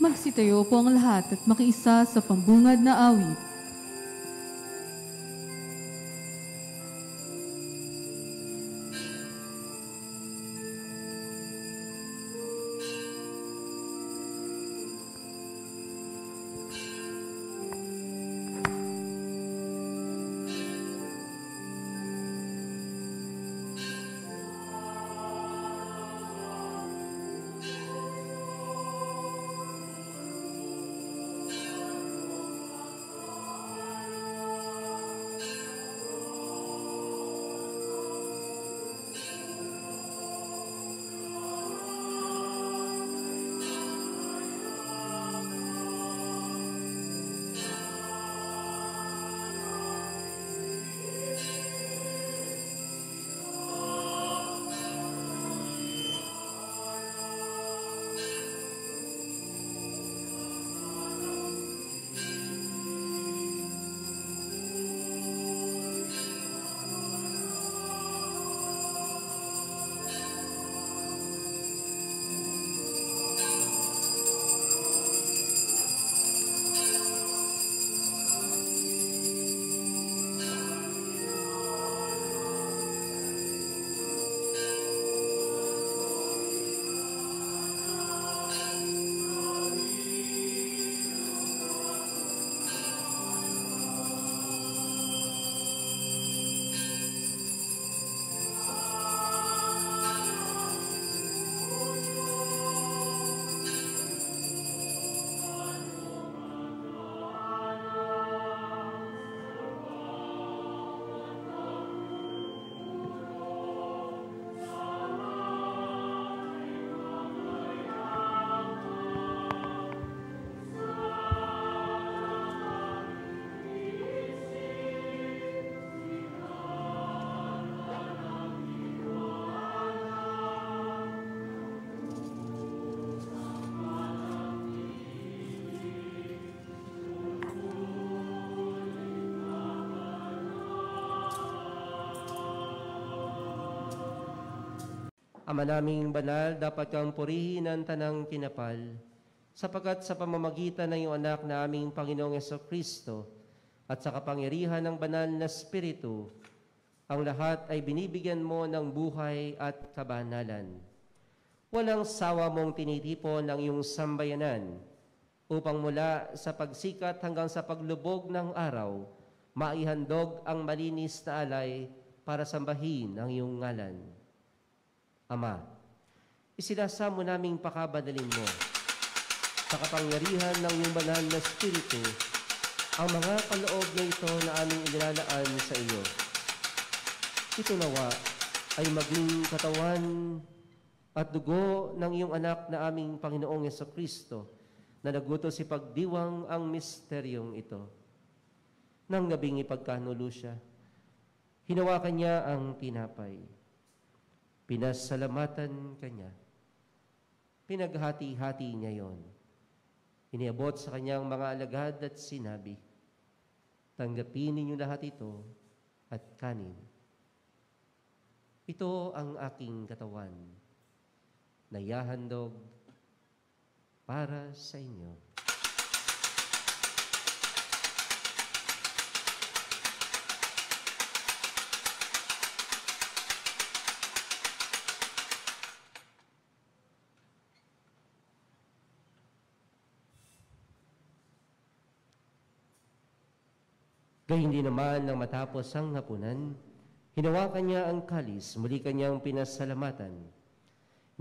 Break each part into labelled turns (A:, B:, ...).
A: Magsitayo po ang lahat at makiisa sa pambungad na awit.
B: Ama naming banal, dapat kang purihin ang tanang kinapal, sapagkat sa pamamagitan ng iyong anak na aming Panginoong Jesucristo at sa kapangyarihan ng banal na Espiritu, ang lahat ay binibigyan mo ng buhay at kabanalan. Walang sawa mong tinitipon ang iyong sambayanan upang mula sa pagsikat hanggang sa paglubog ng araw, maihandog ang malinis na alay para sambahin ang iyong ngalan. Ama, isinasamo naming pakabadalin mo sa kapangyarihan ng iyong banal na Espiritu ang mga kaloob na ito na aming inilalaan sa iyo. Ito nawa ay maging katawan at dugo ng iyong anak na aming Panginoong Jesucristo na nagutos ipagdiwang ang misteryong ito. Nang gabing ipagkanulo siya, hinawakan niya ang tinapay. Pinasalamatan kanya. Pinaghati-hati niya yon. Iniabot sa kanyang mga alagad at sinabi, tanggapin ninyo lahat ito at kanin. Ito ang aking katawan na ihahandog para sa inyo. Gayun din naman nang matapos ang hapunan, hinawakan niya ang kalis, muli kanyang pinasalamatan.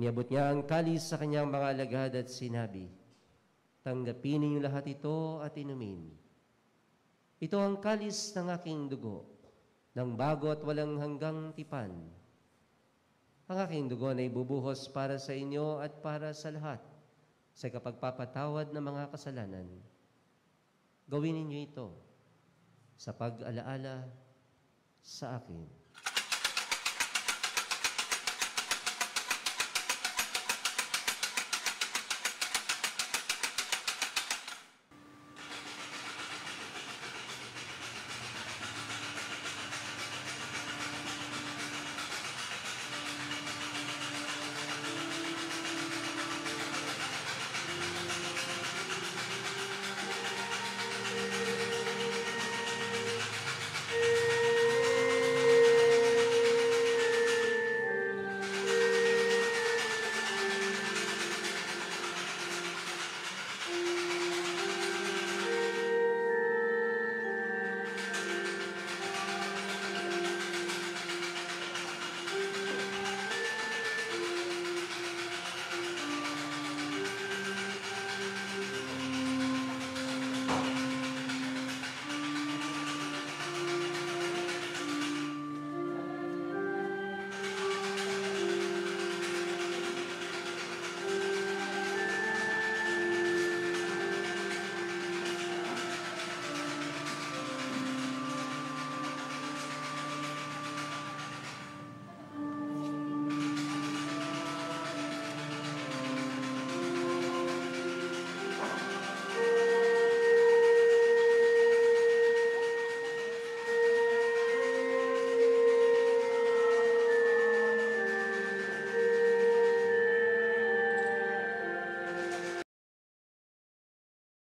B: Niabot niya ang kalis sa kanyang mga alagad at sinabi, tanggapin ninyo lahat ito at inumin. Ito ang kalis ng aking dugo, ng bago at walang hanggang tipan. Ang aking dugo na ibubuhos para sa inyo at para sa lahat, sa kapagpapatawad ng mga kasalanan. Gawin ninyo ito sa pag-alaala sa akin.